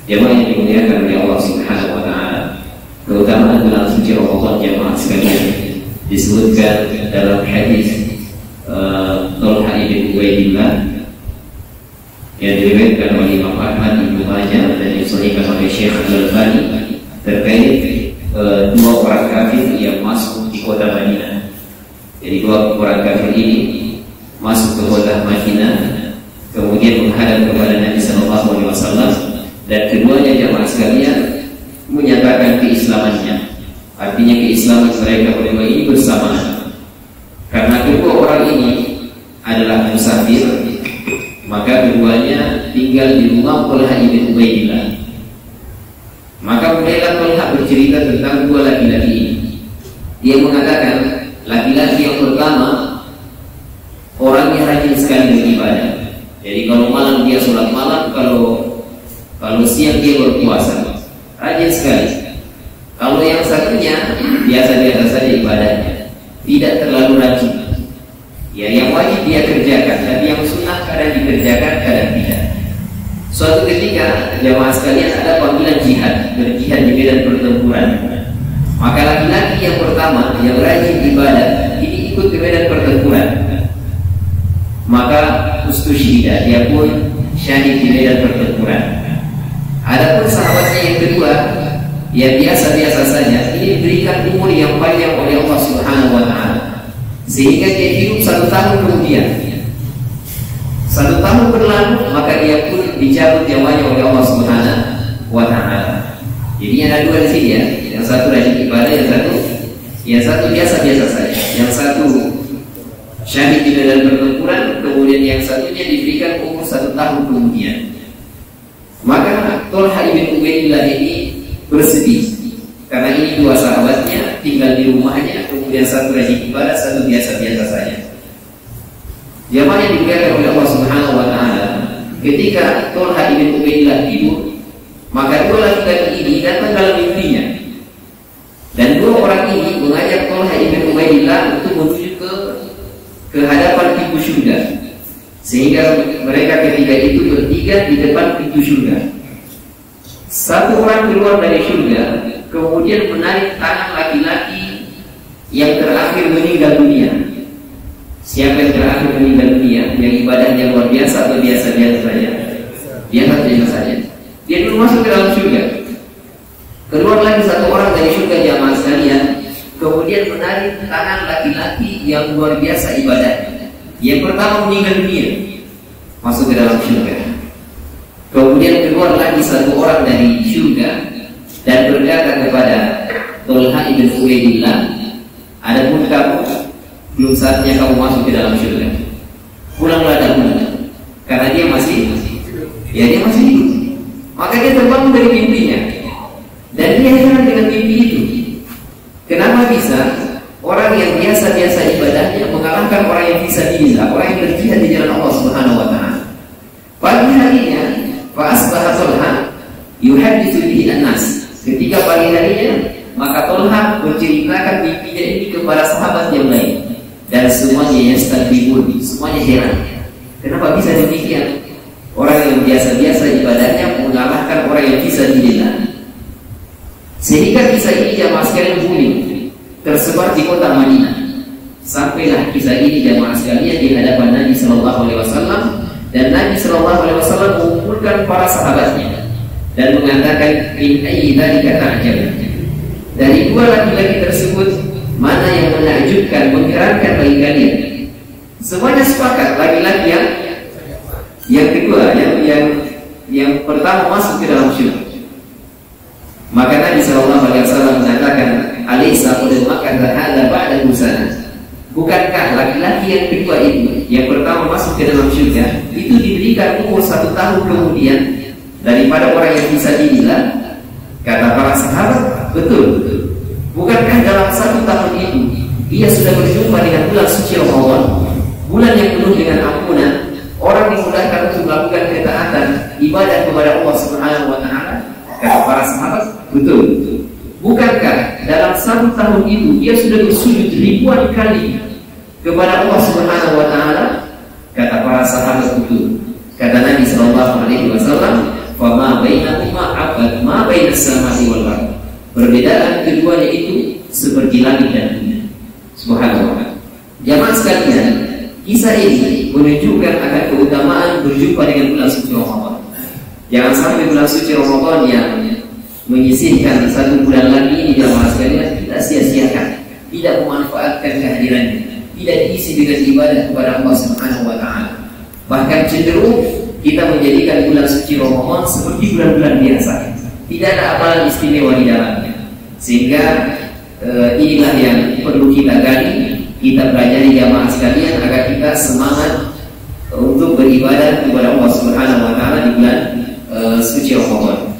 Jamaah yang dimuliakan oleh Allah Subhanahu wa taala, keutamaan bulan suci Ramadan jamaah sekalian disebutkan dalam hadis Thalhah bin Ubaidillah yang diriwayatkan oleh Imam Ahmad, Ibnu Majah dan disahihkan oleh Syekh Al-Albani terkait dua orang kafir yang masuk di kota Madinah. Jadi dua orang kafir ini masuk ke kota Madinah, kemudian menghadap kepada Nabi Sallallahu Alaihi Wasallam, dan keduanya jamaah sekalian menyatakan keislamannya. Artinya keislaman mereka berdua ini bersamaan. Karena kedua orang ini adalah musafir, maka keduanya tinggal di rumah Thalhah bin Ubaidillah. Maka mulailah Thalhah bercerita tentang dua laki-laki ini. Dia mengatakan laki-laki yang pertama orangnya rajin sekali beribadah. Jadi kalau malam dia sholat malam, kalau siang dia berpuasa, rajin sekali. Kalau yang satunya biasa-biasa saja ibadahnya, tidak terlalu rajin. Ya, yang wajib dia kerjakan, tapi yang sunnah kadang dikerjakan, kadang tidak. Suatu ketika jamaah sekalian ada panggilan jihad, berjihad di medan pertempuran. Maka laki-laki yang pertama yang rajin ibadah ini ikut ke medan pertempuran. Maka ustusyhida, dia pun syahid di medan pertempuran. Adapun sahabatnya yang kedua, yang biasa-biasa saja, ini diberikan umur yang panjang oleh Allah Subhanahu wa taala, sehingga dia hidup 1 tahun kemudian. 1 tahun berlalu, maka dia pun dicabut nyawanya oleh Allah Subhanahu wa taala. Jadi ada dua di sini ya, yang satu rajin ibadah, yang satu biasa-biasa saja. Yang satu syahid di medan pertempuran, kemudian yang satunya diberikan umur 1 tahun kemudian. Maka Thalhah bin Ubaidillah ini bersedih karena ini dua sahabatnya tinggal di rumahnya, kemudian satu rajin ibadah, satu biasa-biasa saja. Jamaah yang dimuliakan oleh Allah Subhanahu wa taala, ketika Thalhah bin Ubaidillah tidur, maka dua laki-laki ini datang dalam mimpinya. Dan dua orang ini mengajak Thalhah bin Ubaidillah untuk menuju ke hadapan pintu surga. Sehingga mereka ketika itu bertiga di depan pintu surga. Satu orang keluar dari surga, kemudian menarik tangan laki-laki yang terakhir meninggal dunia. Siapa yang terakhir meninggal dunia? Yang ibadahnya luar biasa atau biasa-biasa saja? Biasa-biasa saja. Dia dulu masuk ke dalam surga. Keluar lagi satu orang dari surga jamaah sekalian, kemudian menarik tangan laki-laki yang luar biasa ibadahnya. Yang pertama meninggal dunia, masuk ke dalam surga. Kemudian keluar lagi satu orang dari surga dan berkata kepada Thalhah bin Ubaidillah, adapun kamu, belum saatnya kamu masuk ke dalam surga. Pulanglah dahulu, karena dia masih hidup. Maka dia terbangun dari mimpinya, dan dia heran dengan mimpi itu. Kenapa bisa orang yang biasa-biasa ibadahnya mengalahkan orang yang fisabilillah, orang yang berjihad di jalan Allah Subhanahu wa taala? Pagi harinya, fa asbaha Thalhah yuhadditsu bihi an-nas. Ketika pagi harinya, maka Thalhah menceritakan mimpinya ini kepada sahabat yang lain, dan semuanya yastabihun, semuanya heran. Kenapa bisa demikian? Orang yang biasa-biasa ibadahnya mengalahkan orang yang fisabilillah. Sehingga kisah ini jamaah sekalian booming, tersebar di kota Madinah. Sampailah kisah ini jamaah sekalian di hadapan Nabi Sallallahu Alaihi Wasallam, dan Nabi Sallallahu Alaihi Wasallam mengumpulkan para sahabatnya dan mengatakan, min ayyi dzalika ta'jab? Dari dua laki-laki tersebut, mana yang menakjubkan, mengherankan bagi kalian? Semuanya sepakat laki-laki yang kedua, yang pertama masuk ke dalam surga. Maka Nabi Sallallahu Alaihi Wasallam mengatakan, alaysa qad makatha hadza ba'da sana? Bukankah laki-laki yang kedua itu, yang pertama masuk ke dalam surga, itu diberikan umur 1 tahun kemudian daripada orang yang fisabilillah? Kata para sahabat, betul. Bukankah dalam 1 tahun itu dia sudah berjumpa dengan bulan suci Ramadan, bulan yang penuh dengan ampunan, orang dimudahkan untuk melakukan ketaatan ibadah kepada Allah Subhanahu wa taala? Kata para sahabat, betul. Bukankah dalam 1 tahun itu dia sudah bersujud ribuan kali kepada Allah Subhanahu wa taala? Kata para sahabat, betul. Kata Nabi sallallahu alaihi wasallam, "Fama bainahuma Perbedaan keduanya itu seperti langit dan bumi. Subhanallah. Jamaah sekalian, kisah ini menunjukkan akan keutamaan berjumpa dengan bulan suci Ramadan. Jangan sampai bulan suci Ramadan yang menyisihkan satu bulan lagi ini jamaah sekalian kita sia-siakan, tidak memanfaatkan kehadirannya, tidak diisi dengan ibadah kepada Allah Subhanahu wa taala. Bahkan cenderung kita menjadikan bulan suci Ramadan seperti bulan-bulan biasa. Tidak ada amalan istimewa di dalamnya. Sehingga inilah yang perlu kita gali, kita pelajari jamaah sekalian agar kita semangat untuk beribadah kepada Allah Subhanahu wa taala di bulan suci Ramadan.